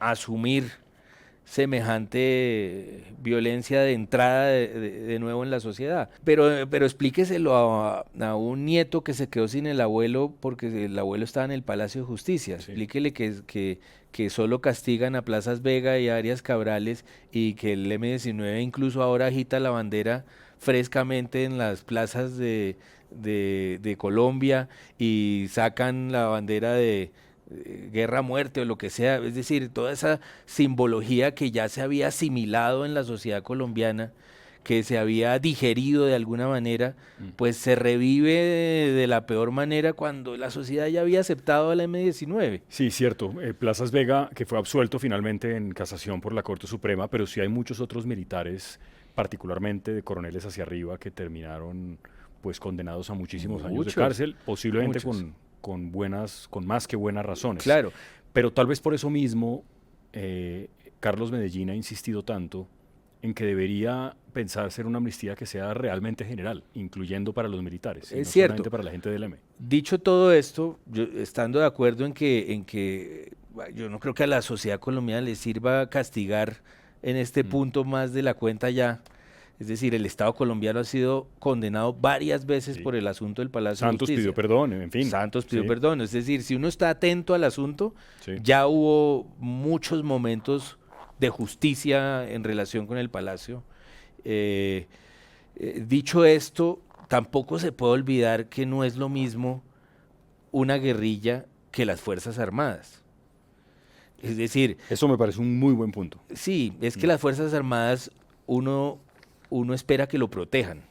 asumir semejante violencia de entrada de nuevo en la sociedad. Pero explíqueselo a un nieto que se quedó sin el abuelo porque el abuelo estaba en el Palacio de Justicia. Sí. Explíquele que solo castigan a Plazas Vega y a Arias Cabrales y que el M-19 incluso ahora agita la bandera frescamente en las plazas de Colombia y sacan la bandera de guerra, muerte o lo que sea, es decir, toda esa simbología que ya se había asimilado en la sociedad colombiana, que se había digerido de alguna manera, pues se revive de la peor manera cuando la sociedad ya había aceptado al M-19. Sí, cierto. Plazas Vega, que fue absuelto finalmente en casación por la Corte Suprema, pero sí hay muchos otros militares, particularmente de coroneles hacia arriba, que terminaron pues condenados a muchísimos años de Muchos, cárcel, posiblemente muchos. con más que buenas razones. Claro, Pero tal vez por eso mismo Carlos Medellín ha insistido tanto en que debería pensarse en una amnistía que sea realmente general, incluyendo para los militares, y es no cierto. solamente para la gente del M. Dicho todo esto, yo estando de acuerdo en que yo no creo que a la sociedad colombiana le sirva castigar en este punto más de la cuenta ya. Es decir, el Estado colombiano ha sido condenado varias veces Sí. por el asunto del Palacio de Santos Justicia. pidió perdón, en fin. Santos pidió Sí, perdón. Es decir, si uno está atento al asunto, sí. ya hubo muchos momentos de justicia en relación con el Palacio. Eh, Dicho esto, tampoco se puede olvidar que no es lo mismo una guerrilla que las Fuerzas Armadas. Es decir, Eso me parece un muy buen punto. sí, es que las Fuerzas Armadas uno espera que lo protejan.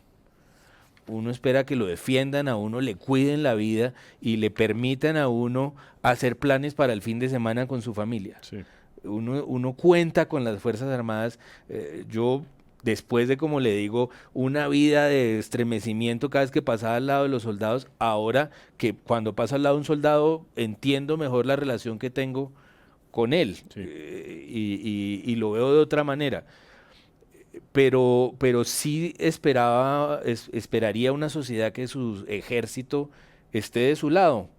Uno espera que lo defiendan, a uno le cuiden la vida y le permitan a uno hacer planes para el fin de semana con su familia. Sí. Uno cuenta con las Fuerzas Armadas. Yo, después de, como le digo, una vida de estremecimiento cada vez que pasaba al lado de los soldados, ahora que cuando paso al lado de un soldado entiendo mejor la relación que tengo con él, Sí. y lo veo de otra manera. Pero sí esperaría una sociedad que su ejército esté de su lado,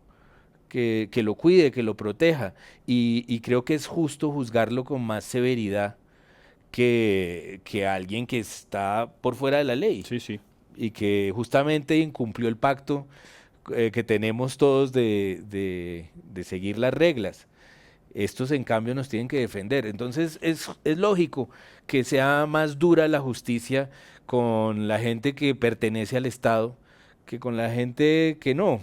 que lo cuide, que lo proteja. Y creo que es justo juzgarlo con más severidad que alguien que está por fuera de la ley Sí, sí. y que justamente incumplió el pacto que tenemos todos de seguir las reglas. Estos, en cambio, nos tienen que defender. Entonces, es lógico que sea más dura la justicia con la gente que pertenece al Estado que con la gente que no,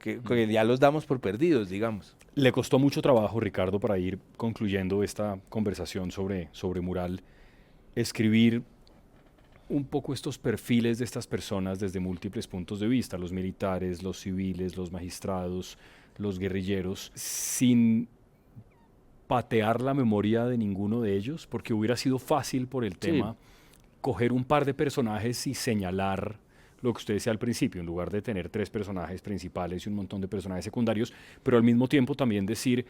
que ya los damos por perdidos, digamos. Le costó mucho trabajo, Ricardo, para ir concluyendo esta conversación sobre Mural, escribir un poco estos perfiles de estas personas desde múltiples puntos de vista, los militares, los civiles, los magistrados, los guerrilleros, sin patear la memoria de ninguno de ellos, porque hubiera sido fácil por el tema coger un par de personajes y señalar lo que usted decía al principio, en lugar de tener 3 personajes principales y un montón de personajes secundarios, pero al mismo tiempo también decir,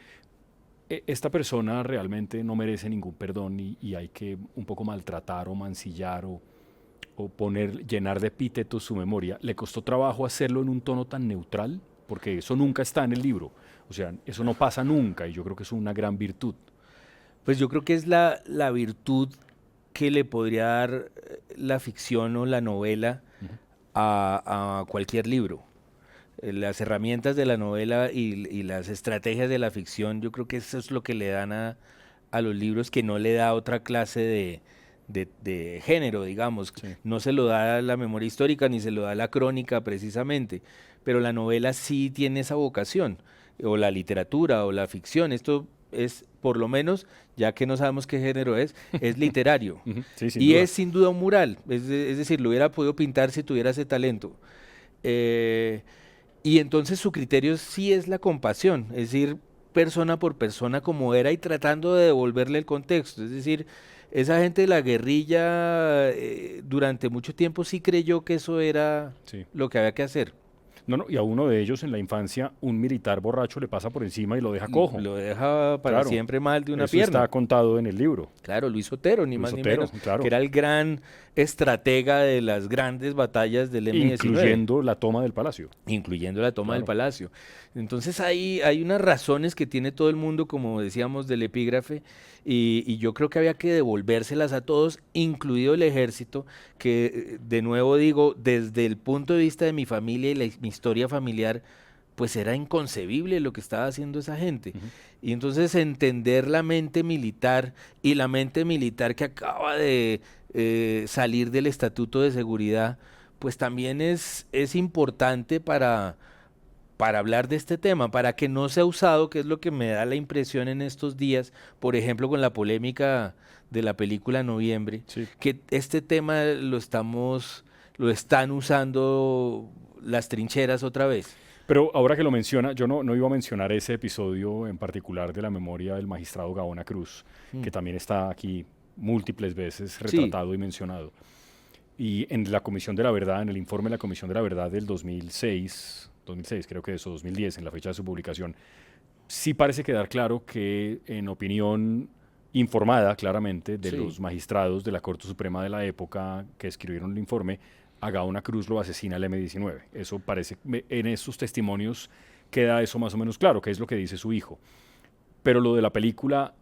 esta persona realmente no merece ningún perdón y hay que un poco maltratar o mancillar o llenar de epítetos su memoria. ¿Le costó trabajo hacerlo en un tono tan neutral? Porque eso nunca está en el libro. O sea, eso no pasa nunca y yo creo que es una gran virtud. Pues yo creo que es la virtud que le podría dar la ficción o la novela a cualquier libro. Las herramientas de la novela y las estrategias de la ficción, yo creo que eso es lo que le dan a los libros, que no le da otra clase de género, digamos. Sí. No se lo da la memoria histórica ni se lo da la crónica precisamente, pero la novela sí tiene esa vocación, o la literatura o la ficción. Esto es, por lo menos, ya que no sabemos qué género es literario. Sí, sin Y duda. es sin duda un mural, es decir, lo hubiera podido pintar si tuviera ese talento. Y entonces su criterio sí es la compasión, es decir, persona por persona como era y tratando de devolverle el contexto. Es decir, esa gente de la guerrilla durante mucho tiempo sí creyó que eso era Sí. lo que había que hacer. No, no, y a uno de ellos en la infancia, un militar borracho le pasa por encima y lo deja cojo. Lo deja para Claro, siempre mal de una eso pierna. está contado en el libro. Claro, Luis Otero, ni Luis más ni Otero, menos, claro. que era el gran estratega de las grandes batallas del M-19. Incluyendo la toma del palacio. Incluyendo la toma del Claro. palacio. Entonces hay unas razones que tiene todo el mundo, como decíamos, del epígrafe, y yo creo que había que devolvérselas a todos, incluido el ejército, que de nuevo digo, desde el punto de vista de mi familia y mi historia familiar, pues era inconcebible lo que estaba haciendo esa gente. Ujú. Y entonces entender la mente militar y la mente militar que acaba de salir del Estatuto de Seguridad, pues también es importante para hablar de este tema, para que no sea usado, que es lo que me da la impresión en estos días, por ejemplo, con la polémica de la película Noviembre, Sí. que este tema lo están usando las trincheras otra vez. Pero ahora que lo menciona, yo no iba a mencionar ese episodio en particular de la memoria del magistrado Gaona Cruz, que también está aquí múltiples veces retratado y mencionado. Y en la Comisión de la Verdad, en el informe de la Comisión de la Verdad del 2006 creo que eso, 2010, en la fecha de su publicación, sí parece quedar claro que en opinión informada claramente de Sí. los magistrados de la Corte Suprema de la época que escribieron el informe, a Gaona Cruz lo asesina el M-19. Eso parece, en esos testimonios queda eso más o menos claro, que es lo que dice su hijo. Pero lo de la película,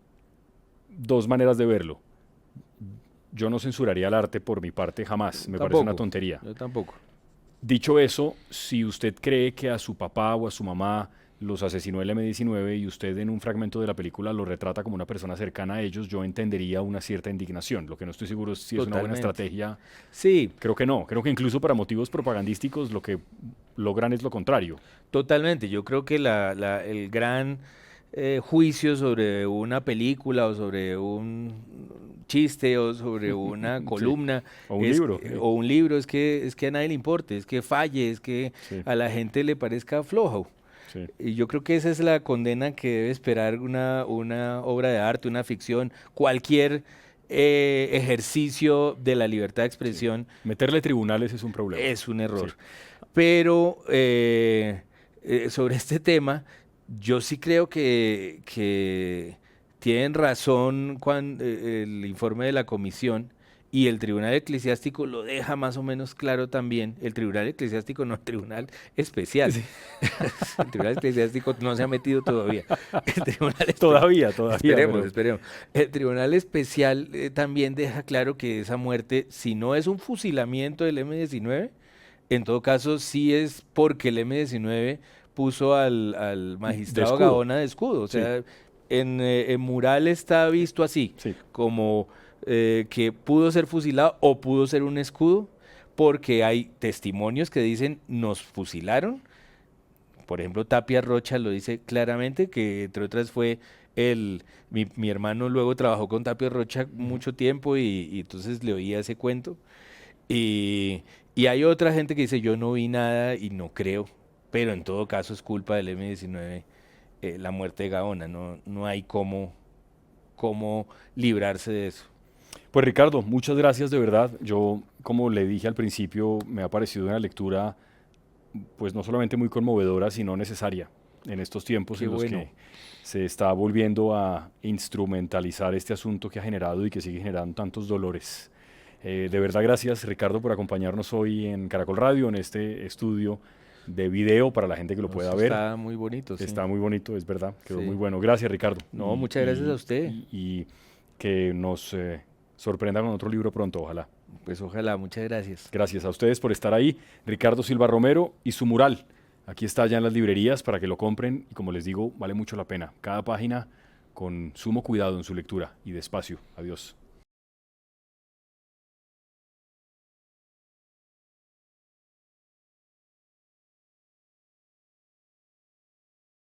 dos maneras de verlo. Yo no censuraría el arte por mi parte jamás, me parece una tontería. Yo tampoco. Dicho eso, si usted cree que a su papá o a su mamá los asesinó el M-19 y usted en un fragmento de la película lo retrata como una persona cercana a ellos, yo entendería una cierta indignación. Lo que no estoy seguro es si es una buena Totalmente. estrategia. Sí, Creo que no. Creo que incluso para motivos propagandísticos lo que logran es lo contrario. totalmente. Yo creo que el gran juicio sobre una película o sobre un chiste o sobre una Sí. columna O un libro. o un libro es que a nadie le importe, es que falle, es que Sí. a la gente le parezca flojo. Sí. Y yo creo que esa es la condena que debe esperar una obra de arte, una ficción, cualquier ejercicio de la libertad de expresión. Meterle tribunales es un problema. Es un error. Sí. Pero sobre este tema, yo sí creo que tienen razón cuando el informe de la comisión y el Tribunal Eclesiástico lo deja más o menos claro también. El Tribunal Eclesiástico, no el Tribunal Especial. El Tribunal Eclesiástico no se ha metido todavía. El Tribunal Todavía. Esperemos, pero- esperemos. El Tribunal Especial también deja claro que esa muerte, si no es un fusilamiento del M-19, en todo caso sí es porque el M-19 puso al magistrado escudo. Gaona de escudo. O sea, en Mural está visto así, Sí. como que pudo ser fusilado o pudo ser un escudo, porque hay testimonios que dicen nos fusilaron. Por ejemplo, Tapia Rocha lo dice claramente, que entre otras fue mi hermano luego trabajó con Tapia Rocha mucho tiempo y entonces le oía ese cuento. Y hay otra gente que dice yo no vi nada y no creo, pero en todo caso es culpa del M-19 la muerte de Gaona, no hay cómo librarse de eso. Pues Ricardo, muchas gracias de verdad. Yo, como le dije al principio, me ha parecido una lectura, pues no solamente muy conmovedora, sino necesaria en estos tiempos Qué en los bueno. que se está volviendo a instrumentalizar este asunto que ha generado y que sigue generando tantos dolores. De verdad, gracias Ricardo por acompañarnos hoy en Caracol Radio, en este estudio de video para la gente que lo No, pueda eso ver. está muy bonito, sí. Está muy bonito, es verdad, quedó Sí. muy bueno. Gracias Ricardo. No, muchas gracias a usted. Y que nos sorprenda con otro libro pronto, ojalá. Pues ojalá, muchas gracias. Gracias a ustedes por estar ahí. Ricardo Silva Romero y su mural. Aquí está ya en las librerías para que lo compren y como les digo, vale mucho la pena. Cada página con sumo cuidado en su lectura y despacio. Adiós.